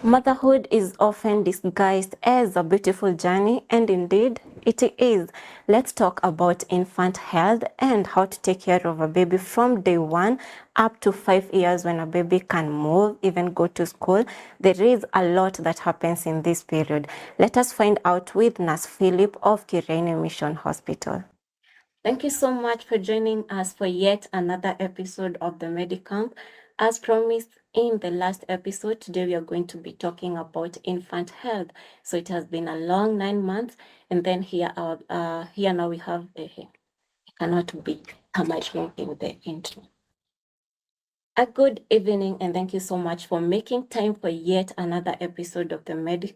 Motherhood is often disguised as a beautiful journey, and indeed it is. Let's talk about infant health and how to take care of a baby from day 1 up to 5 years when a baby can move, even go to school. There is a lot that happens in this period. Let us find out with Nurse Philip of Kirene Mission Hospital. Thank you so much for joining us for yet another episode of the Medi. As promised in the last episode, today we are going to be talking about infant health. So it has been a long 9 months, and then here now we have I cannot be commercial in the intro. A good evening, and thank you so much for making time for yet another episode of the Medi.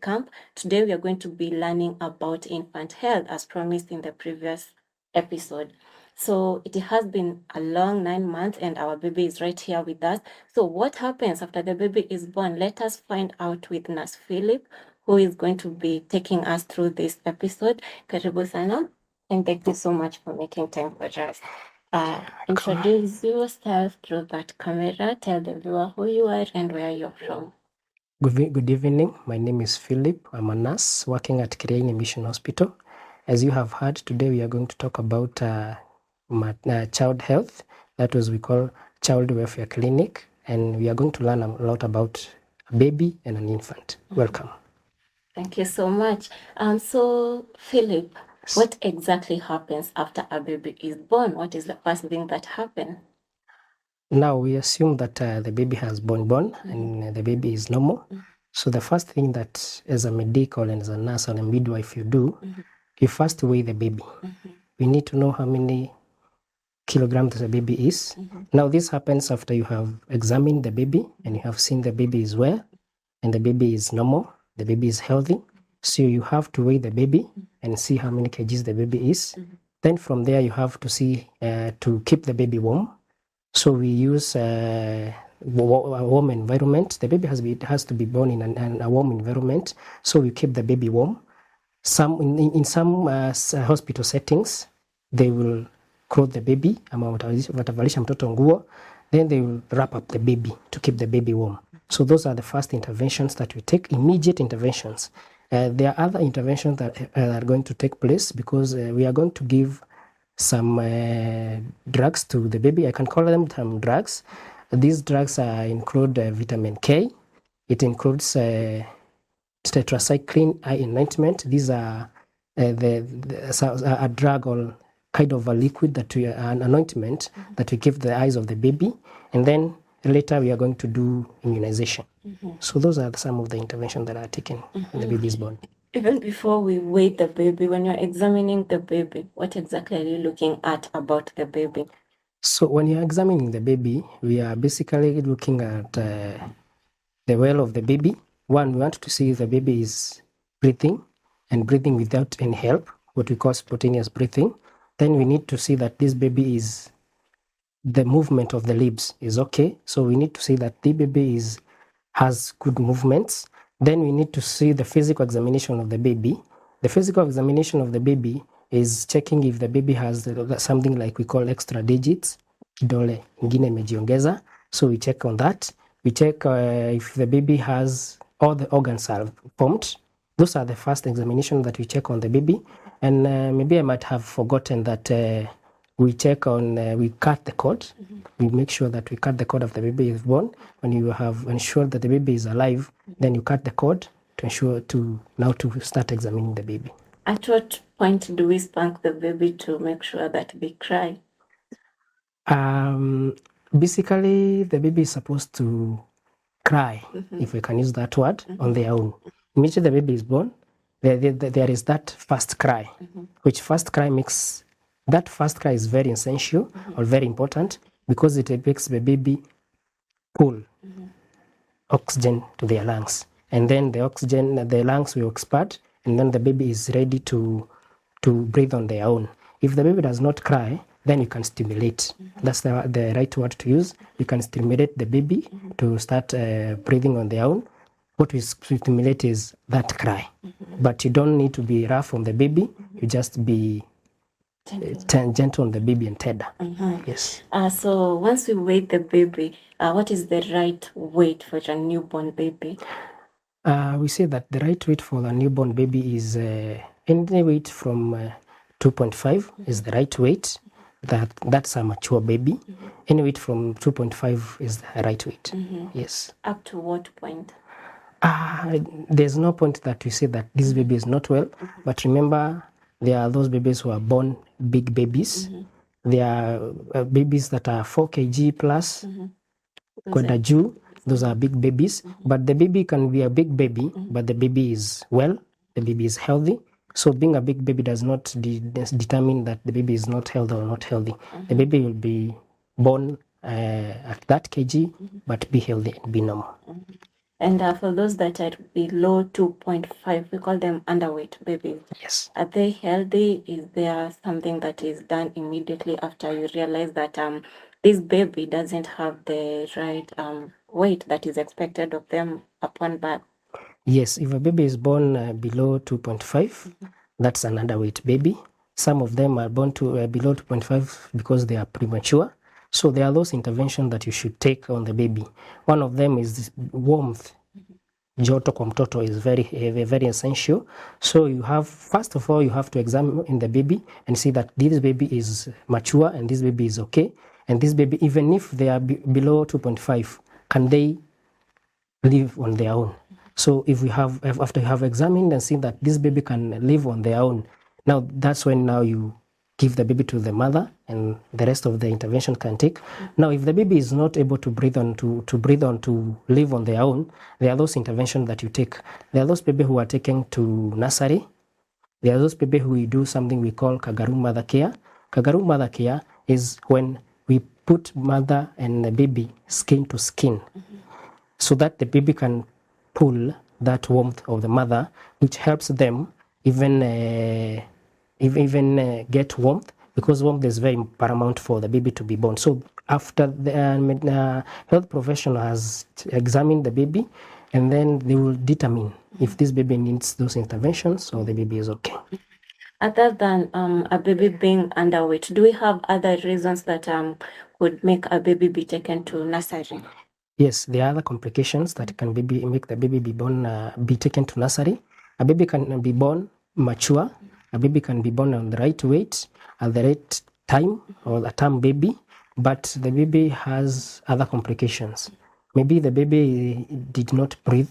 Today we are going to be learning about infant health as promised in the previous episode. So it has been a long 9 months and our baby is right here with us. So what happens after the baby is born? Let us find out with Nurse Philip, who is going to be taking us through this episode. Karibu sana, and thank you so much for making time for us. Introduce yourself through that camera. Tell the viewer who you are and where you're from. Good evening. My name is Philip. I'm a nurse working at Kirene Mission Hospital. As you have heard, today we are going to talk about child health. That was we call child welfare clinic, and we are going to learn a lot about a baby and an infant. Welcome. Thank you so much. So Philip, what exactly happens after a baby is born? What is the first thing that happens? Now we assume that the baby has born and the baby is normal. So the first thing that as a medical and as a nurse or a midwife you do, you first weigh the baby. We need to know how many kilograms the baby is. Now this happens after you have examined the baby and you have seen the baby is well and the baby is normal, the baby is healthy. So you have to weigh the baby and see how many kgs the baby is. Then from there you have to see to keep the baby warm. So we use a warm environment. The baby has to be born in a warm environment. So we keep the baby warm. In some hospital settings, they will clothe the baby, watavalisha mtoto nguo, then they will wrap up the baby to keep the baby warm. So those are the first interventions that we take, immediate interventions. There are other interventions that are going to take place because we are going to give some drugs to the baby. I can call them drugs. These drugs include vitamin K. It includes tetracycline eye anointment. These are a drug or kind of a liquid that an anointment that we give the eyes of the baby, and then later we are going to do immunization. So those are some of the interventions that are taken when the baby is born. Even before we weigh the baby, when you're examining the baby, what exactly are you looking at about the baby? So when you're examining the baby, we are basically looking at the well of the baby. One, we want to see if the baby is breathing and breathing without any help, what we call spontaneous breathing. Then we need to see that this baby is, the movement of the lips is okay. So we need to see that the baby has good movements. Then we need to see the physical examination of the baby. The physical examination of the baby is checking if the baby has something like we call extra digits, kidole ingine imejiongeza. So we check on that. We check if the baby has all the organs are formed. Those are the first examination that we check on the baby. And maybe I might have forgotten that we check on, we cut the cord. We make sure that we cut the cord of the baby is born. When you have ensured that the baby is alive, then you cut the cord to ensure to start examining the baby. At what point do we spank the baby to make sure that they cry? Basically, the baby is supposed to cry, if we can use that word, on their own. Immediately the baby is born, there is that first cry, which first cry makes, that first cry is very essential or very important because it makes the baby pull oxygen to their lungs. And then the oxygen, the lungs will expand, and then the baby is ready to breathe on their own. If the baby does not cry, then you can stimulate. That's the right word to use. You can stimulate the baby to start breathing on their own. What we stimulate is that cry. but you don't need to be rough on the baby. You just be gentle on the baby and tender. Yes. So once we weigh the baby, what is the right weight for a newborn baby? We say that the right weight for a newborn baby is any weight from 2.5 is the right weight. That's a mature baby. Any weight from 2.5 is the right weight. Yes. Up to what point? There's no point that we say that this baby is not well. But remember, there are those babies who are born big babies. There are babies that are 4 kg plus. Kwenda those are big babies. But the baby can be a big baby, but the baby is well, the baby is healthy. So being a big baby does not determine that the baby is not healthy or not healthy. The baby will be born at that kg, but be healthy and be normal. And for those that are below 2.5, we call them underweight babies. Yes. Are they healthy? Is there something that is done immediately after you realize that this baby doesn't have the right weight that is expected of them upon birth? Yes, if a baby is born below 2.5, that's an underweight baby. Some of them are born to below 2.5 because they are premature. So there are those interventions that you should take on the baby. One of them is warmth. Joto kwa mtoto is very essential. So you have, first of all, you have to examine the baby and see that this baby is mature and this baby is okay. And this baby, even if they are below 2.5, can they live on their own? So if we have, after you have examined and seen that this baby can live on their own, now that's when now you give the baby to the mother and the rest of the intervention can take. Now, if the baby is not able to breathe on, to live on their own, there are those interventions that you take. There are those baby who are taken to nursery. There are those baby who we do something we call Kagaru mother care. Kagaru mother care is when we put mother and the baby skin to skin, so that the baby can pull that warmth of the mother, which helps them even get warmth, because warmth is very paramount for the baby to be born. So after the health professional has examined the baby, and then they will determine if this baby needs those interventions or the baby is okay. Other than a baby being underweight, do we have other reasons that could make a baby be taken to nursery? Yes, there are other complications that can make the baby be taken to nursery. A baby can be born mature. A baby can be born on the right weight at the right time, or a term baby, but the baby has other complications. Maybe the baby did not breathe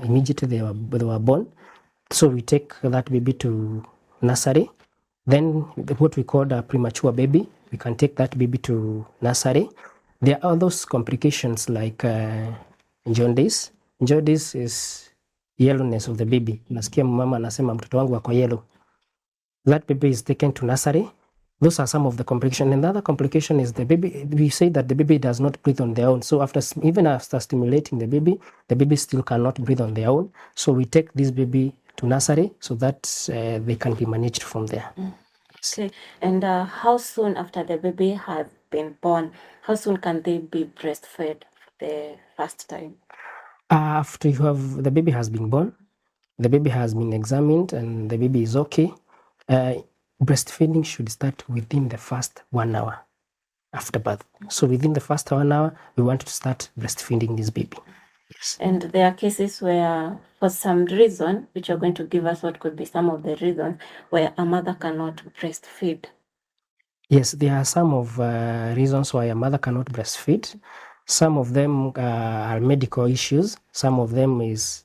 immediately they were born. So we take that baby to nursery. Then what we call a premature baby, we can take that baby to nursery. There are those complications like jaundice. Jaundice is yellowness of the baby. Nasikia mama anasema mtoto wangu wako yellow. That baby is taken to nursery. Those are some of the complications. And the other complication is the baby, we say that the baby does not breathe on their own. So even after stimulating the baby still cannot breathe on their own. So we take this baby to nursery so that they can be managed from there. Okay. And how soon after the baby has been born, how soon can they be breastfed for the first time? After the baby has been born, the baby has been examined and the baby is okay, breastfeeding should start within the first 1 hour after birth. So within the first 1 hour, we want to start breastfeeding this baby. Yes. And there are cases where, for some reason, which you're going to give us what could be some of the reasons, where a mother cannot breastfeed. Yes, there are some of reasons why a mother cannot breastfeed. Some of them are medical issues. Some of them is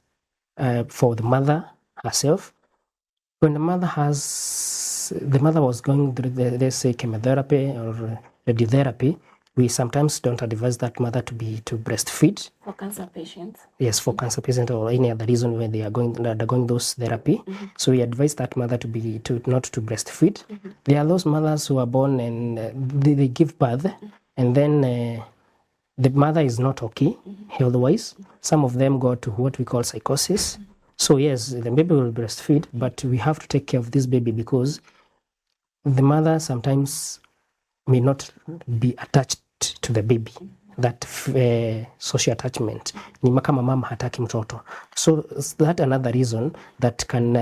for the mother herself. When the mother was going through, let's say, chemotherapy or radiotherapy, we sometimes don't advise that mother to breastfeed. For cancer patients? Yes, for cancer patients or any other reason when they are undergoing those therapy. So we advise that mother not to breastfeed. There are those mothers who are born and they give birth, and then the mother is not okay health-wise. Some of them go to what we call psychosis. So yes, the baby will breastfeed, but we have to take care of this baby because the mother sometimes may not be attached to the baby. that social attachment. Ni kama mama hataki mtoto. So that another reason that can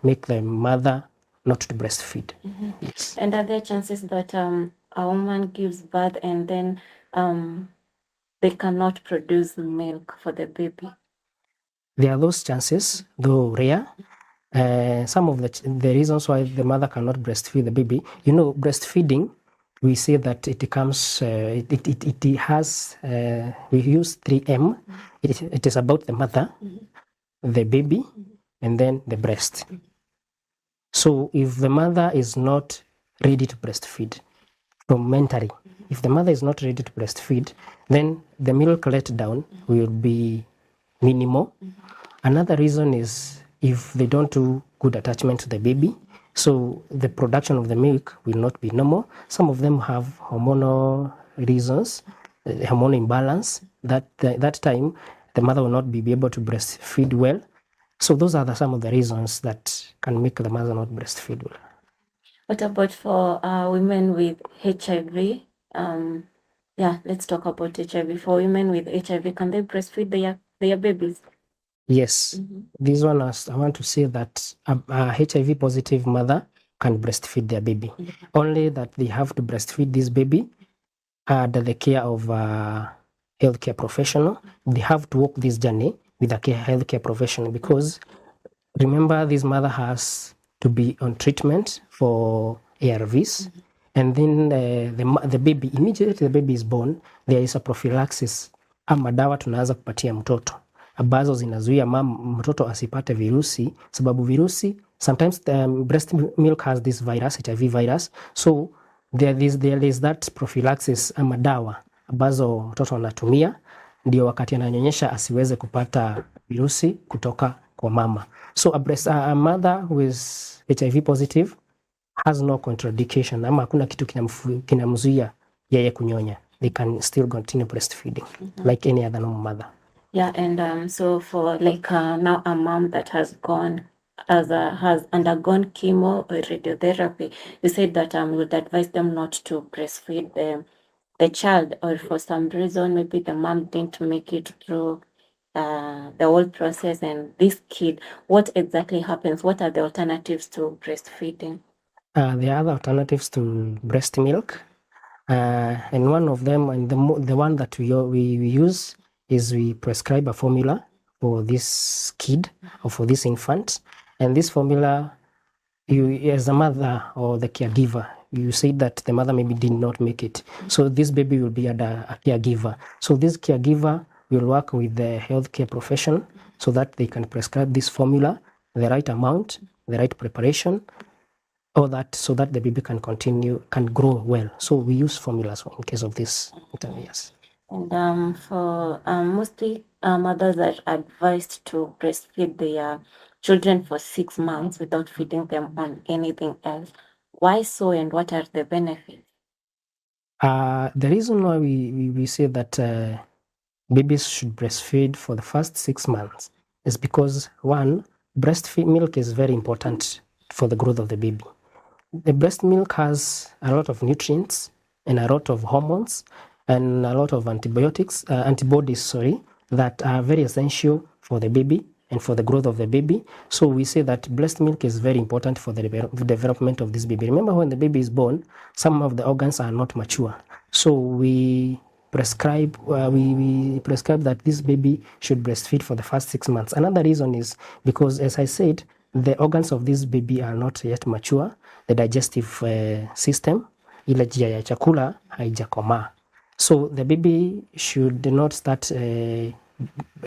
make the mother not to breastfeed. Yes. And are there chances that a woman gives birth and then they cannot produce milk for the baby? There are those chances, though rare. Some of the reasons why the mother cannot breastfeed the baby, breastfeeding, we say that it comes, it has, we use 3M. It is about the mother, the baby, and then the breast. So if the mother is not ready to breastfeed, from mentally, if the mother is not ready to breastfeed, then the milk let down will be minimal. Another reason is if they don't do good attachment to the baby, so the production of the milk will not be normal. Some of them have hormonal reasons, hormonal imbalance. That time, the mother will not be able to breastfeed well. So those are some of the reasons that can make the mother not breastfeed well. What about for women with HIV? Let's talk about HIV. For women with HIV, can they breastfeed their babies? Yes, this one I want to say that a HIV positive mother can breastfeed their baby. Only that they have to breastfeed this baby under the care of a healthcare professional. They have to walk this journey with a healthcare professional because remember, this mother has to be on treatment for ARVs. And then the baby, immediately the baby is born, there is a prophylaxis ama dawa tunaanza kupatia mtoto ambazo zinazuia mtoto asipate virusi, sababu virusi, sometimes breast milk has this virus, HIV virus, so there is that prophylaxis ama dawa ambazo mtoto anatumia ndio wakati ananyonyesha asiweze kupata virusi kutoka kwa mama. So a mother who is HIV positive has no contraindication ama hakuna kitu kinamzuia yeye kunyonya. They can still continue breastfeeding like any other normal mother. Yeah, and so for now a mom that has undergone chemo or radiotherapy, you said that would advise them not to breastfeed the child, or for some reason maybe the mom didn't make it through the whole process, and this kid, what exactly happens? What are the alternatives to breastfeeding? There are other alternatives to breast milk, and one of them, and the one that we use is we prescribe a formula for this kid or for this infant, and this formula, you as a mother or the caregiver, you said that the mother maybe did not make it, so this baby will be under a caregiver. So this caregiver will work with the healthcare profession so that they can prescribe this formula, the right amount, the right preparation, all that, so that the baby can grow well. So we use formulas in case of this. Yes. And for mostly mothers are advised to breastfeed their children for 6 months without feeding them on anything else. Why so, and what are the benefits? The reason why we say that babies should breastfeed for the first 6 months is because, one, breastfeed milk is very important for the growth of the baby. The breast milk has a lot of nutrients and a lot of hormones and a lot of antibodies, that are very essential for the baby and for the growth of the baby. So we say that breast milk is very important for the development of this baby. Remember, when the baby is born, some of the organs are not mature. So we prescribe that this baby should breastfeed for the first 6 months. Another reason is because, as I said, the organs of this baby are not yet mature. The digestive system, ile njia ya chakula haijakomaa. So the baby should not start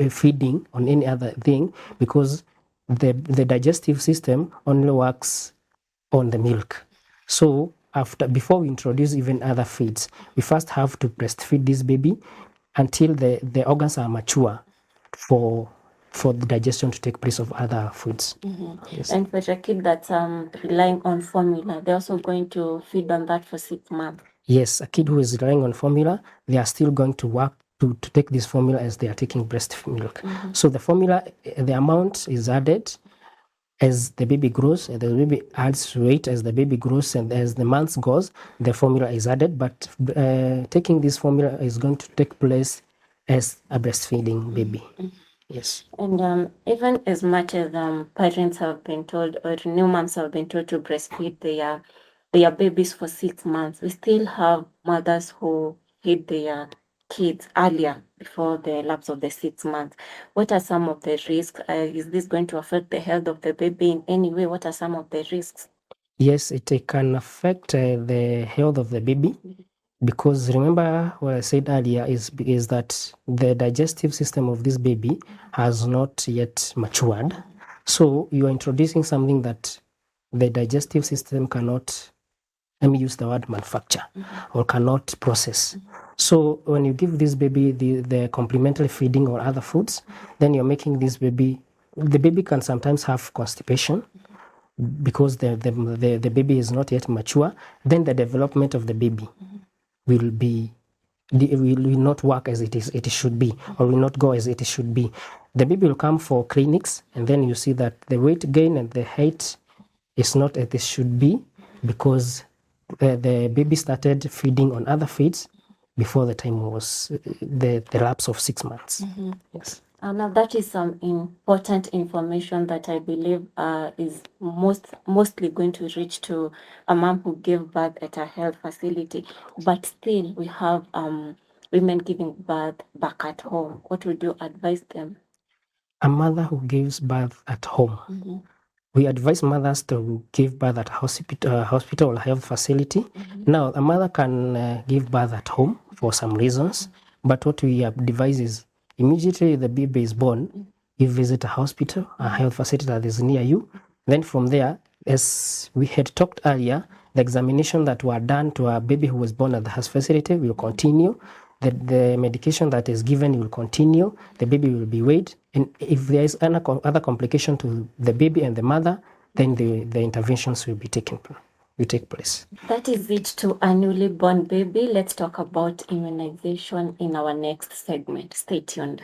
feeding on any other thing because the digestive system only works on the milk. So before we introduce even other feeds, we first have to breastfeed this baby until the organs are mature for the digestion to take place of other foods. Yes. And for a kid that's relying on formula, they're also going to feed on that for 6 months. Yes, a kid who is relying on formula, they are still going to work to take this formula as they are taking breast milk. So the formula, the amount is added, as the baby grows, the baby adds weight as the baby grows, and as the months goes, the formula is added. But taking this formula is going to take place as a breastfeeding baby. Yes. And even as much as parents have been told, or new moms have been told to breastfeed their babies for 6 months, we still have mothers who feed their kids earlier before the lapse of the 6 months. What are some of the risks? Is this going to affect the health of the baby in any way? What are some of the risks? Yes, it can affect the health of the baby, because remember what I said earlier is that the digestive system of this baby has not yet matured. So you are introducing something that the digestive system cannot, let me use the word manufacture, or cannot process. So when you give this baby the complementary feeding or other foods, then you're making this baby, the baby can sometimes have constipation because the baby is not yet mature. Then the development of the baby will not work as it should be, or will not go as it should be. The baby will come for clinics, and then you see that the weight gain and the height is not as it should be, because the baby started feeding on other feeds before the time was the lapse of 6 months. Yes. Now that is some important information that I believe is mostly going to reach to a mom who gave birth at a health facility. But still, we have women giving birth back at home. What would you advise them? A mother who gives birth at home. We advise mothers to give birth at hospital or health facility. Now, a mother can give birth at home for some reasons, but what we advise is immediately the baby is born, you visit a hospital, a health facility that is near you. Then from there, as we had talked earlier, the examination that were done to a baby who was born at the health facility will continue. The medication that is given will continue. The baby will be weighed. And if there is other complication to the baby and the mother, then the interventions will take place. That is it to a newly born baby. Let's talk about immunization in our next segment. Stay tuned.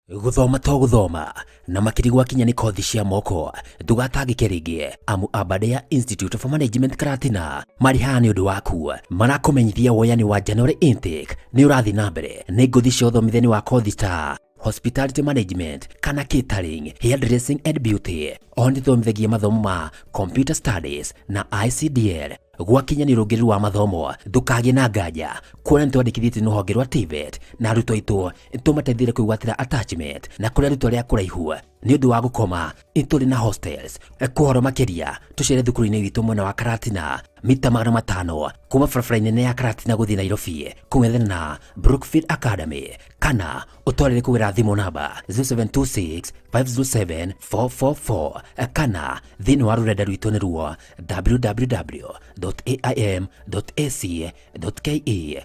Guthoma to guthoma na makiri gwakinya ni kothi cia moko ndugatangike ringi amu Aberdare Institute of Management Karatina mari haha ni undu waku marakumenyithia woyani wa January intake ni urathi na mbere ni nguthi cia uthomithania wa kothi ta hospitality management kana catering, hairdressing and beauty. Oni thomithagia mathomo ma computer studies na ICDL. Gwakinya ni rungiri rwa mathomo ndukagie na nganja kuona twandikithite no honge rwa TVET na arutwo itu tumateithire kwigwatira attachment na kuria arutwo ria kuraihu ni undu wa gukoma ituri na hostels. Kuhoro makiria tucere thukuru-ini witu mwena wa Karatina mita 500 kuma barabara-inĩ ya Karatina guthii Nairobi kumethana na Brookfield Academy kana utwarire kugira thimu namba 0726 507 444 kana thini wa rurenda rwitu ni ruo www.aim.ac.ke.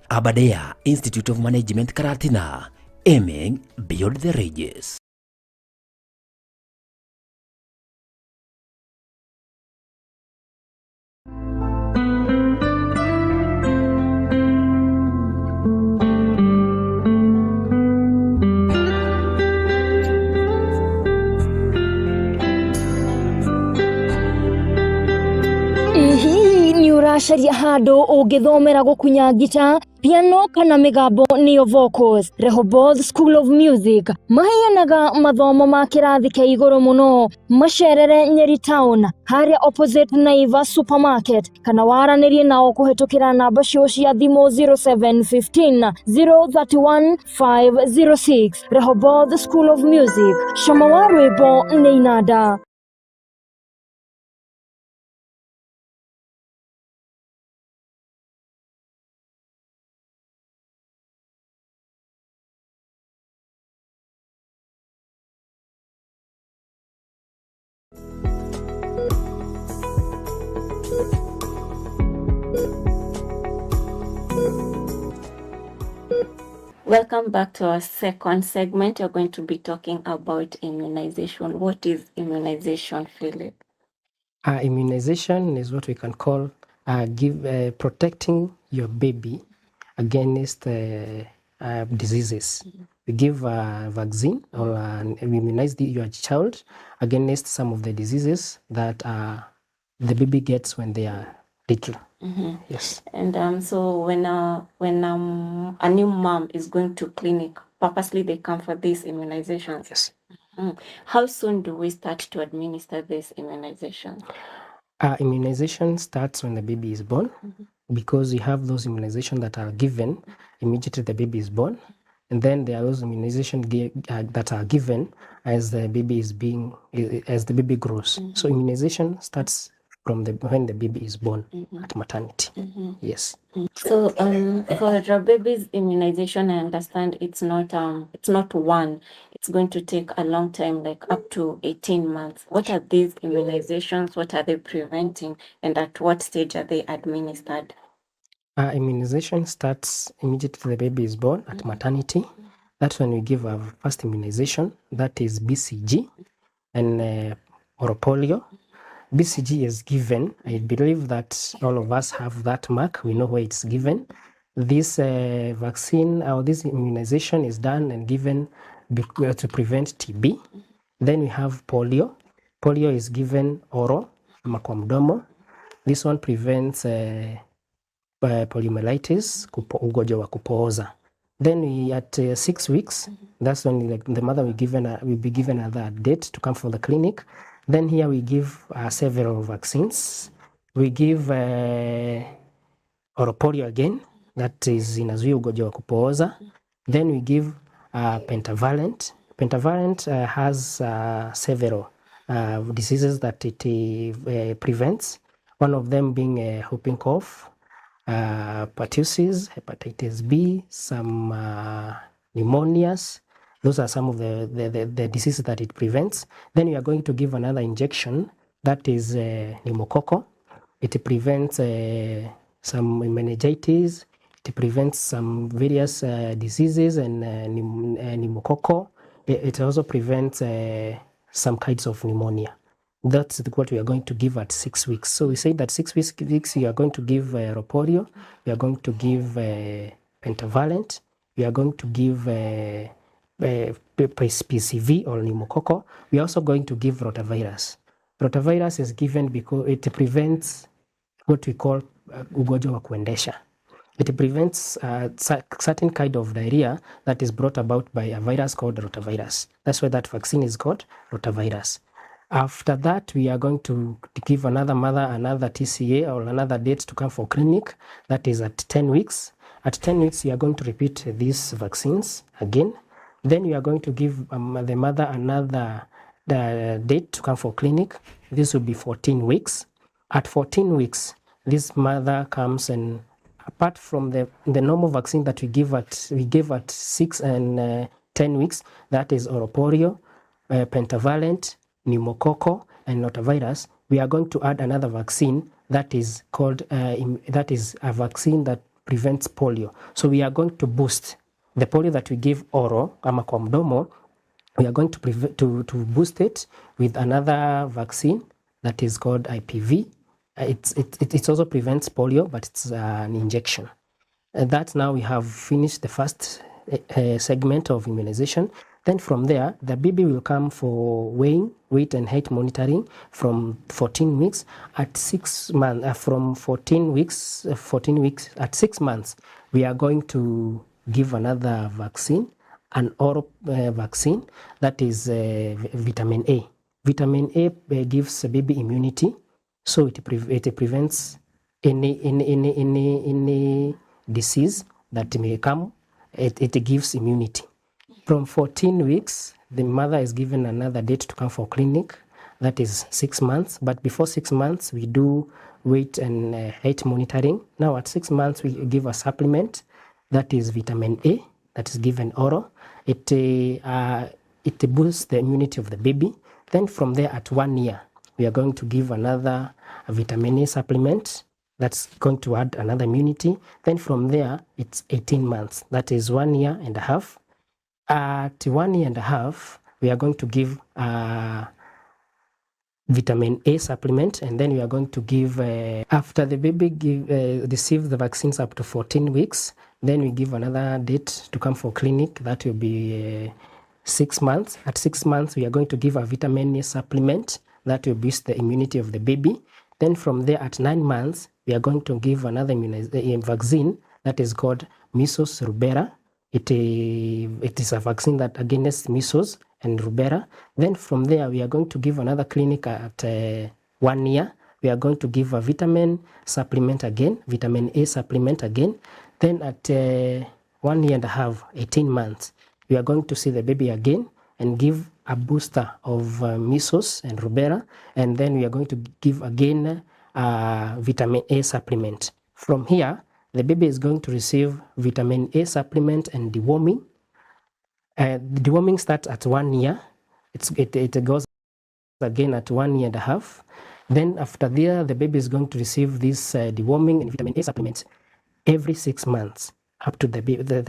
Aberdare Institute of Management Karatina, aiming beyond the ranges. Urasharia handu ungithomera gukunya gita, piano kana migambo niyo vocals. Rehoboth School of Music maheanaga mathomo ma kirathi kia iguru muno. Macerere Nyeri Town haria opposite Naivas Supermarket kana waranirie nao kuhetukira namba cio cia thimu 0715 031 506. Rehoboth School of Music, cama wa rwimbo ni inanda. Welcome back to our second segment. You're going to be talking about immunization. What is immunization, Philip? Immunization is what we can call protecting your baby against diseases. We give a vaccine or we immunize your child against some of the diseases that the baby gets when they are little. Yes. And so when a new mom is going to clinic, purposely they come for these immunizations. Yes. How soon do we start to administer this immunization? Immunization starts when the baby is born, because you have those immunizations that are given immediately the baby is born, and then there are those immunizations that are given as the baby grows. So immunization starts from when the baby is born at maternity. Yes. So for a baby's immunization, I understand it's not one. It's going to take a long time, like up to 18 months. What are these immunizations? What are they preventing? And at what stage are they administered? Immunization starts immediately the baby is born at maternity. That's when we give our first immunization. That is BCG and or polio. BCG is given. I believe that all of us have that mark. We know where it's given. This vaccine or this immunization is done and given to prevent TB. Then we have polio. Polio is given oral, ama kwa mdomo. This one prevents poliomyelitis, ugonjwa wa kupooza. Then we at 6 weeks, that's when the mother will be given another date to come for the clinic. Then here we give several vaccines. We give oral polio again, that is inazuia ugonjwa wa kupooza. Then we give pentavalent. Pentavalent has several diseases that it prevents. One of them being whooping cough, pertussis, hepatitis B, some pneumonias. Those are some of the diseases that it prevents. Then we are going to give another injection, that is pneumococcal. It prevents some meningitis. It prevents some various diseases and pneumococcal. It also prevents some kinds of pneumonia. That's what we are going to give at 6 weeks. So we say that 6 weeks we are going to give polio, we are going to give pentavalent, we are going to give PCV or pneumococcal. We are also going to give rotavirus. Rotavirus is given because it prevents what we call ugonjwa wa kuendesha. It prevents certain kind of diarrhea that is brought about by a virus called rotavirus. That's why that vaccine is called rotavirus. After that, we are going to give another mother another TCA or another date to come for clinic. That is at 10 weeks. At 10 weeks, we are going to repeat these vaccines again. Then we are going to give the mother another date to come for clinic. This will be 14 weeks. At 14 weeks, this mother comes, and apart from the normal vaccine that we gave at 6 and 10 weeks, that is oral polio, pentavalent, pneumococcal, and rotavirus, we are going to add another vaccine that is called that is a vaccine that prevents polio. So we are going to boost the polio that we give oral, ama kwa mdomo. We are going to boost it with another vaccine that is called IPV. It also prevents polio, but it's an injection. That now we have finished the first segment of immunization. Then from there, the baby will come for weight and height monitoring from 14 weeks. At 6 months, from 14 weeks at 6 months, we are going to give another vaccine, an oral vaccine, that is vitamin A. Vitamin A gives a baby immunity, so it prevents any disease that may come. It gives immunity. From 14 weeks, the mother is given another date to come for clinic. That is 6 months. But before 6 months, we do weight and height monitoring. Now at 6 months, we give a supplement that is vitamin A, that is given oral. It boosts the immunity of the baby. Then from there, at 1 year, we are going to give another vitamin A supplement That's going to add another immunity. Then from there, it's 18 months. That is 1 year and a half. At 1 year and a half, we are going to give vitamin A supplement, and then we are going to give, after the baby receives the vaccines up to 14 weeks, then we give another date to come for clinic. That will be 6 months. At 6 months, we are going to give a vitamin A supplement that will boost the immunity of the baby. Then from there, at 9 months, we are going to give another vaccine that is called measles rubella. It is a vaccine that against measles and rubella. Then from there, we are going to give another clinic at 1 year. We are going to give a vitamin supplement again, vitamin A supplement again. Then at 1 year and a half, 18 months, we are going to see the baby again and give a booster of measles and rubella. And then we are going to give again vitamin A supplement. From here, the baby is going to receive vitamin A supplement and deworming. The deworming starts at 1 year. It goes again at 1 year and a half. Then after there, the baby is going to receive this deworming and vitamin A supplements every 6 months up to the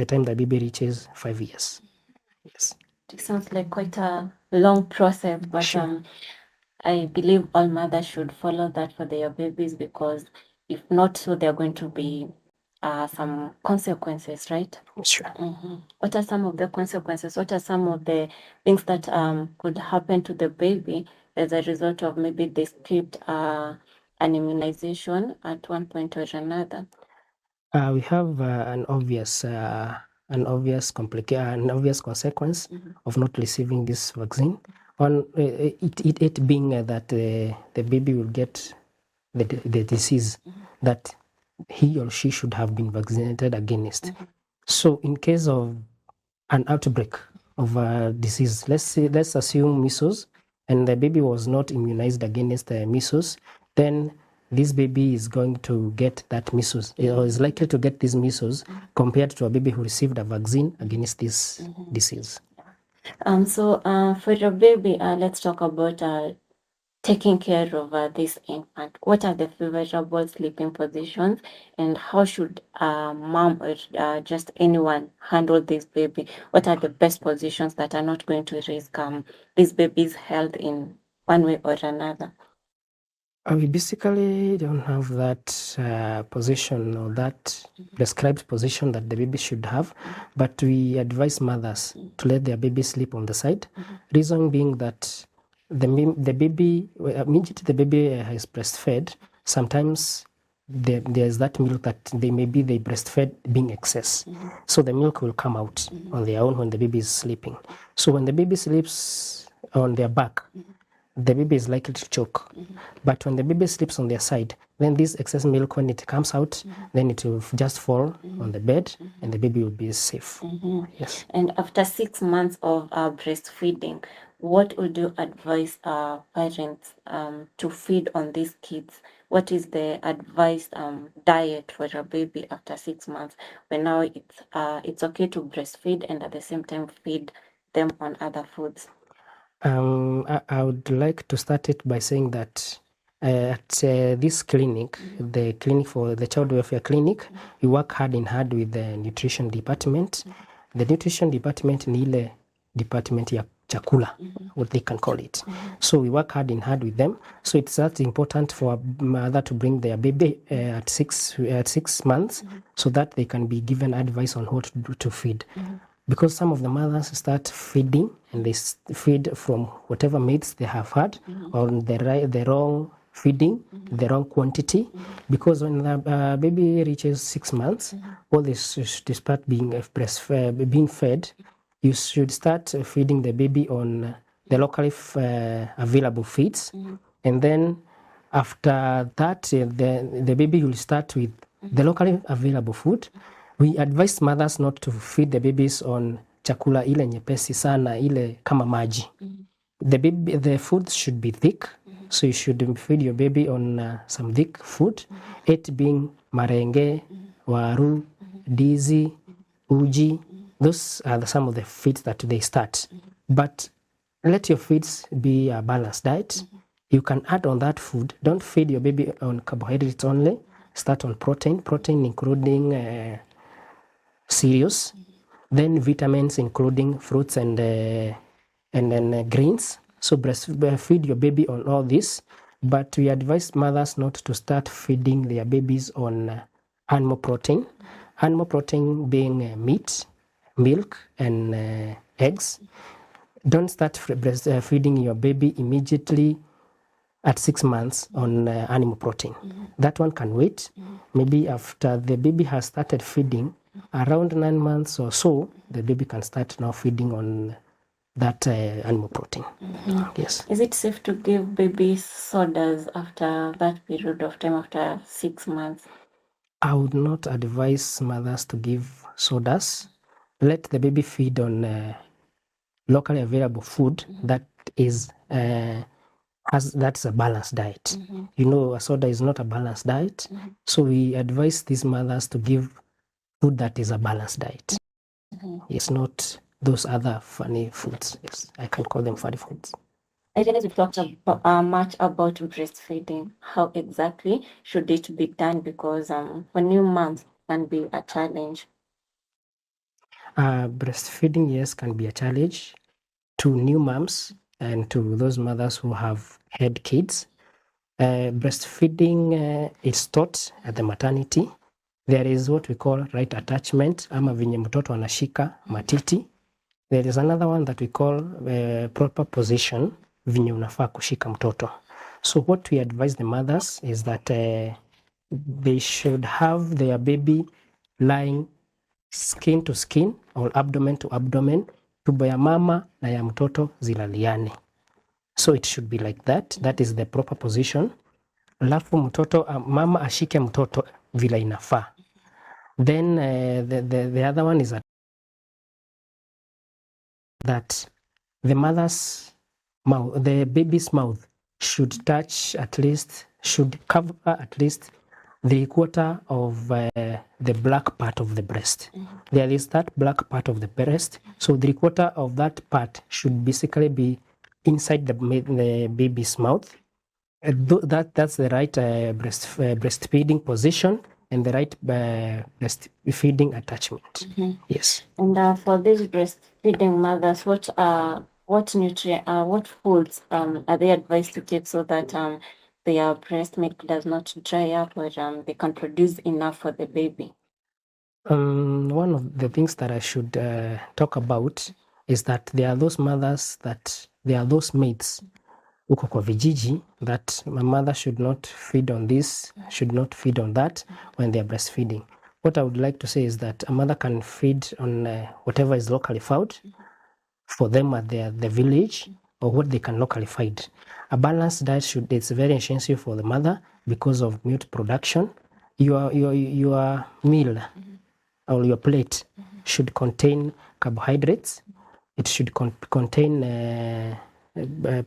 time the baby reaches 5 years. Yes. It sounds like quite a long process, but sure. I believe all mothers should follow that for their babies, because if not so, there are going to be some consequences, right? Sure. Mm-hmm. What are some of the consequences? What are some of the things that could happen to the baby as a result of maybe they skipped an immunization at one point or another? We have an obvious consequence of not receiving this vaccine. On it being that the baby will get the disease that he or she should have been vaccinated against. So in case of an outbreak of a disease, let's assume measles, and the baby was not immunized against the measles, then this baby is going to get that measles, or is likely to get these measles compared to a baby who received a vaccine against this disease. So for your baby, let's talk about taking care of this infant. What are the favorable sleeping positions, and how should mom or just anyone handle this baby? What are the best positions that are not going to risk this baby's health in one way or another? We basically don't have that position or that prescribed position that the baby should have, but we advise mothers to let their baby sleep on the side. Reason being that the baby, immediately the baby is breastfed, sometimes there's that milk that they breastfed being excess. So the milk will come out on their own when the baby is sleeping. So when the baby sleeps on their back, the baby is likely to choke. But when the baby sleeps on their side, then this excess milk, when it comes out, then it will just fall on the bed and the baby will be safe. Yes. And after 6 months of breastfeeding, what would you advise parents to feed on these kids? What is the advised diet for a baby after 6 months, when now it's okay to breastfeed and at the same time feed them on other foods? I would like to start it by saying that at this clinic, the clinic for the child welfare clinic, we work hand in hand with the nutrition department. The nutrition department ni ile department ya chakula, what they can call it. So we work hand in hand with them. So it's that important for a mother to bring their baby at 6 months, so that they can be given advice on what to feed. Because some of the mothers start feeding and they feed from whatever meats they have had, or the wrong feeding, the wrong quantity. Because when the baby reaches 6 months, all this to start being fed, you should start feeding the baby on the locally available feeds. And then after that, the baby will start with the locally available food. We advise mothers not to feed the babies on chakula ile nyepesi sana, ile kama maji. The food should be thick, so you should feed your baby on some thick food. It being marenge, waru, dizi, uji. Those are some of the feeds that they start. But let your feeds be a balanced diet. You can add on that food. Don't feed your baby on carbohydrates only. start on protein including cereals, then vitamins including fruits and then greens. So breastfeed your baby on all this, but we advise mothers not to start feeding their babies on animal protein. Animal protein being meat, milk, and eggs. Don't start feeding your baby immediately at 6 months on animal protein. That one can wait. Maybe after the baby has started feeding, around 9 months or so, the baby can start now feeding on that animal protein. Yes. Is it safe to give babies sodas after that period of time, after 6 months? I would not advise mothers to give sodas. Let the baby feed on locally available food that is that's a balanced diet. You know, a soda is not a balanced diet. So we advise these mothers to give food that is a balanced diet. It's not those other funny foods. Yes, I can call them funny foods. I realize we've talked much about breastfeeding. How exactly should it be done? Because for new moms can be a challenge. Breastfeeding, yes, can be a challenge to new moms and to those mothers who have had kids. Breastfeeding is taught at the maternity. There is what we call right attachment, ama venye mtoto anashika matiti. There is another one that we call proper position, venye unafaa kushika mtoto. So what we advise the mothers is that they should have their baby lying skin to skin or abdomen to abdomen, tumbo ya mama na ya mtoto zilaliane. So it should be like that. That is the proper position. Alafu mtoto mama ashike mtoto vile inafaa. Then the other one is that the mother's mouth, the baby's mouth should cover at least 3/4 of the black part of the breast. There is that black part of the breast. So 3/4 of that part should basically be inside the baby's mouth. That's the right breastfeeding position and the right breastfeeding attachment. Yes. And for these breastfeeding mothers, what foods are they advised to keep so that their breast milk does not dry up, or they can produce enough for the baby? One of the things that I should talk about is that there are those mothers those maids huko kwa vijiji that my mother should not feed on this, should not feed on that when they are breastfeeding. What I would like to say is that a mother can feed on whatever is locally found for them at the village, or what they can locally find. A balanced diet it's very essential for the mother because of milk production. Your meal or your plate should contain carbohydrates. It should contain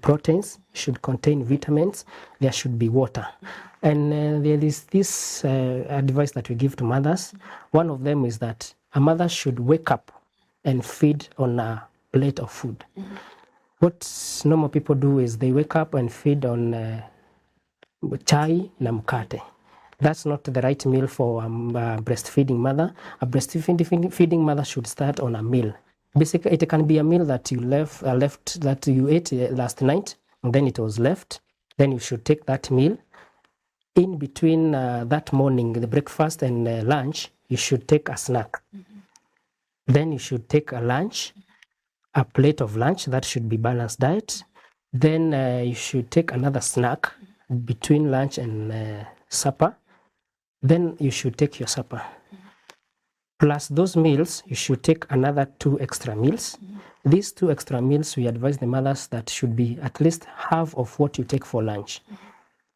proteins, should contain vitamins. There should be water. And there is this advice that we give to mothers. One of them is that a mother should wake up and feed on a plate of food. What normal people do is they wake up and feed on chai na mkate. That's not the right meal for a breastfeeding mother. A breastfeeding mother should start on a meal. Basically, it can be a meal that you left that you ate last night, and then it was left. Then you should take that meal. In between that morning, the breakfast and lunch, you should take a snack. Then you should take a lunch, a plate of lunch. That should be balanced diet. Then you should take another snack between lunch and supper. Then you should take your supper. Plus those meals, you should take another 2 extra meals. These 2 extra meals, we advise the mothers that should be at least half of what you take for lunch.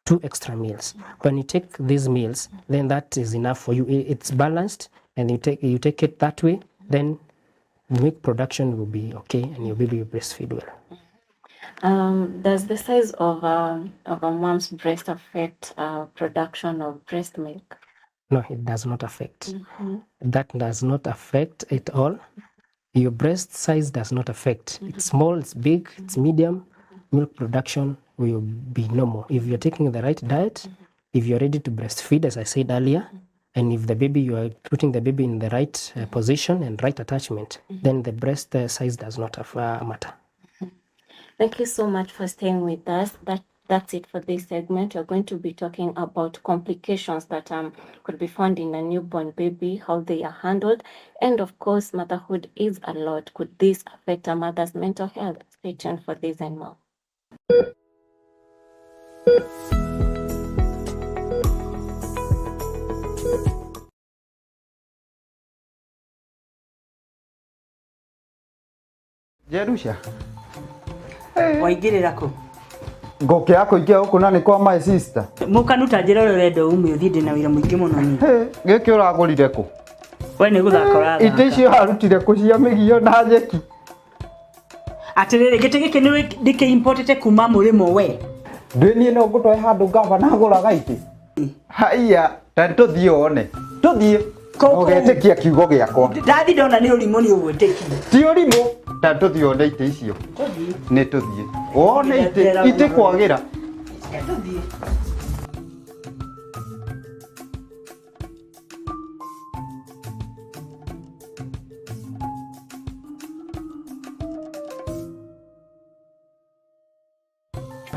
2 extra meals. When you take these meals, then that is enough for you. It's balanced, and you take it that way, then milk production will be okay, and your baby will breastfeed well. Does the size of a mom's breast affect production of breast milk? No, it does not affect. That does not affect at all. Your breast size does not affect. It's small, it's big, it's medium. Milk production will be normal. If you're taking the right diet, if you're ready to breastfeed, as I said earlier, and if the baby, you are putting the baby in the right position and right attachment, then the breast size does not matter. Thank you so much for staying with us. That's it for this segment. We're going to be talking about complications that could be found in a newborn baby, how they are handled, and of course, motherhood is a lot. Could this affect a mother's mental health? Stay tuned for this and more. Jerusha. Waingirira ku Ngokea kuingia huko na ni kwa my sister. mukanuta njira ro rendo ume uthinde na wira muingi muno ni Giki uragurire ku? we ni guthaka urathaka Ite icio harutire ku cia migio na njeki. atiriri gite giki ni ndike importete kuma murimo we Ndini no ngutwe handu ngava na guraga ite. Haiya, tanto thio one. Tuthie. Ogetikia kiugo giakwa. ndathi ndona ni urimo ni ugweteki Ti urimo. Tanto thio one ite icio. Ni tuthie. One ite kwagira. tuthie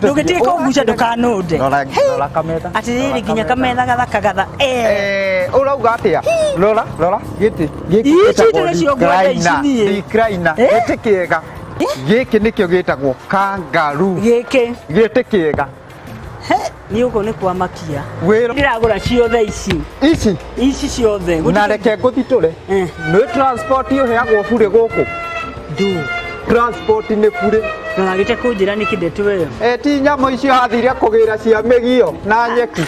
ndugitire ko guca ndukanunde Rora kamera. atiriri nginya kametha gathaka gatha Urauga atia? Rora, giti. Ici ndĩcio ngwenda ici niĩ. Ndikraina. Giti kiega. Giki nikio gitagwo kangaroo. giki Giti kiega. ni uko ni kwa makia Wira ndiragura ciothe ici ciothe na reke nguthitũre. Nĩ transport ũheagwo bure gũkũ. ndu Transport nĩ bure. ndagite kunjira ni kindetu weyo Ti nyamũ icio hathire kũgĩra cia mĩgio na nyeki.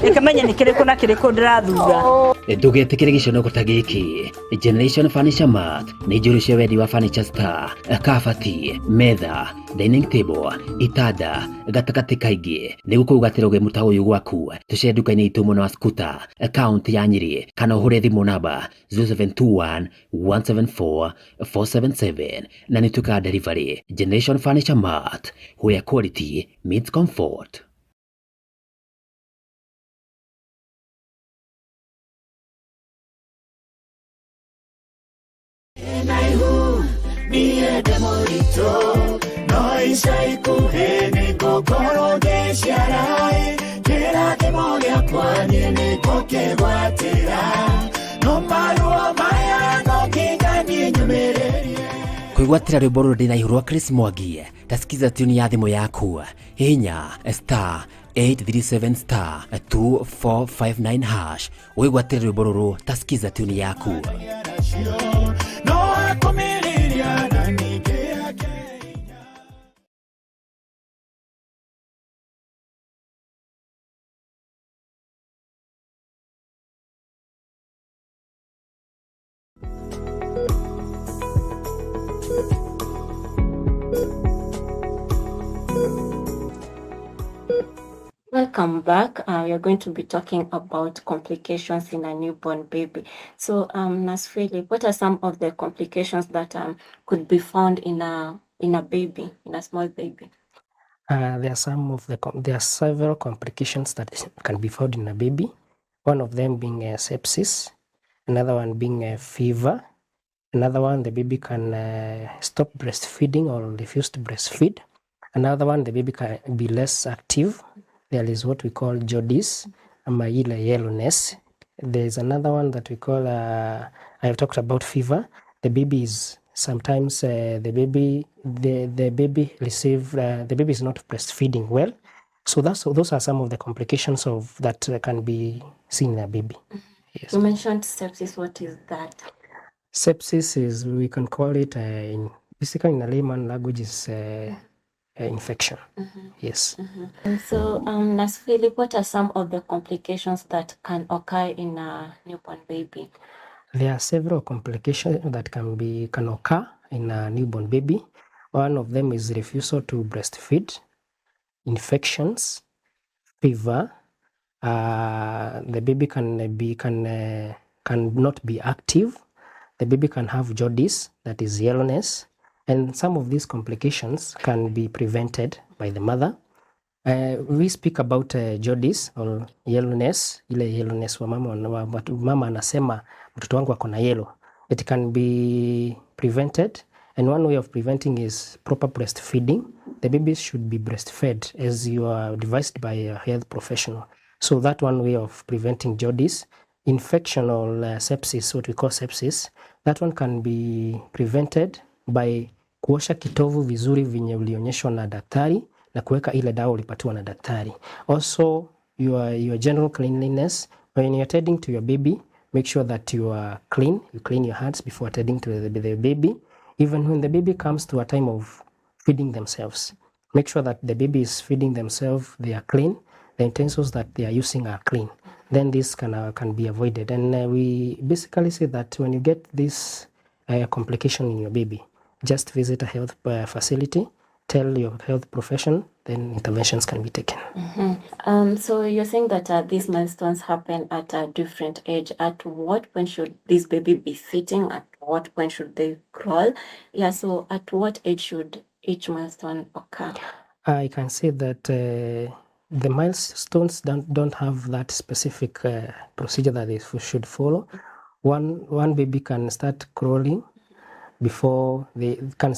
ikamenya ni kiriku na kiriku ndirathura Ndugetikire giconogo ta giki. Generation Furniture Mart ni njuru cia wendi wa furniture star, kabati, metha, dining table, itanda, gatakati kaingi ni gukugatira uge muta uyu gwaku tuce duka-ini itu muno wa skuta account ya Nyeri kana uhure thimu namba 0721 174 477 na ni tuka delivery. Generation Furniture Mart, where quality meets comfort. Kwigwatira rwimbo ruru ndina ihurwa Chris Mwangi tasikiza tuni ya thimu yaku hinya star 837 star 2459 hash wigwatira rwimbo ruru tasikiza tuni yaku. Welcome back. We are going to be talking about complications in a newborn baby. So, Nurse Philip, what are some of the complications that could be found in a baby, in a small baby? There are several complications that can be found in a baby. One of them being sepsis, another one being fever, another one the baby can stop breastfeeding or refuse to breastfeed. Another one the baby can be less active. There is what we call jaundice, yellowness. There is another one that we call, I have talked about fever. The baby is sometimes the baby is not breastfeeding well. So those are some of the complications of that can be seen in a baby. Yes. You mentioned sepsis. What is that? Sepsis is, we can call it basically in a layman language is infection. Yes. And so, Nurse Philip, what are some of the complications that can occur in a newborn baby? There are several complications that can occur in a newborn baby. One of them is refusal to breastfeed, infections, fever. The baby cannot be active. The baby can have jaundice, that is yellowness. And some of these complications can be prevented by the mother. We speak about jaundice or yellowness, ile yellowness wa mama anasema mtoto wangu ako na yellow. It can be prevented, and one way of preventing is proper breastfeeding. The babies should be breastfed as you are advised by a health professional. So that one way of preventing jaundice. Infection or sepsis, what we call sepsis, that one can be prevented by kuosha kitovu vizuri venye ulionyeshwa na daktari na kuweka ile dawa ulipatiwa na daktari. Also, your general cleanliness. When you're tending to your baby, make sure that you are clean. You clean your hands before tending to the baby. Even when the baby comes to a time of feeding themselves, make sure that the baby is feeding themselves, they are clean. The utensils that they are using are clean. Then this can be avoided. And we basically say that when you get this complication in your baby, just visit a health facility, tell your health profession, then interventions can be taken. So you're saying that these milestones happen at a different age. At what point should this baby be sitting? At what point should they crawl? Yeah, so at what age should each milestone occur? I can say that the milestones don't have that specific procedure that they should follow. One baby can start crawling before they can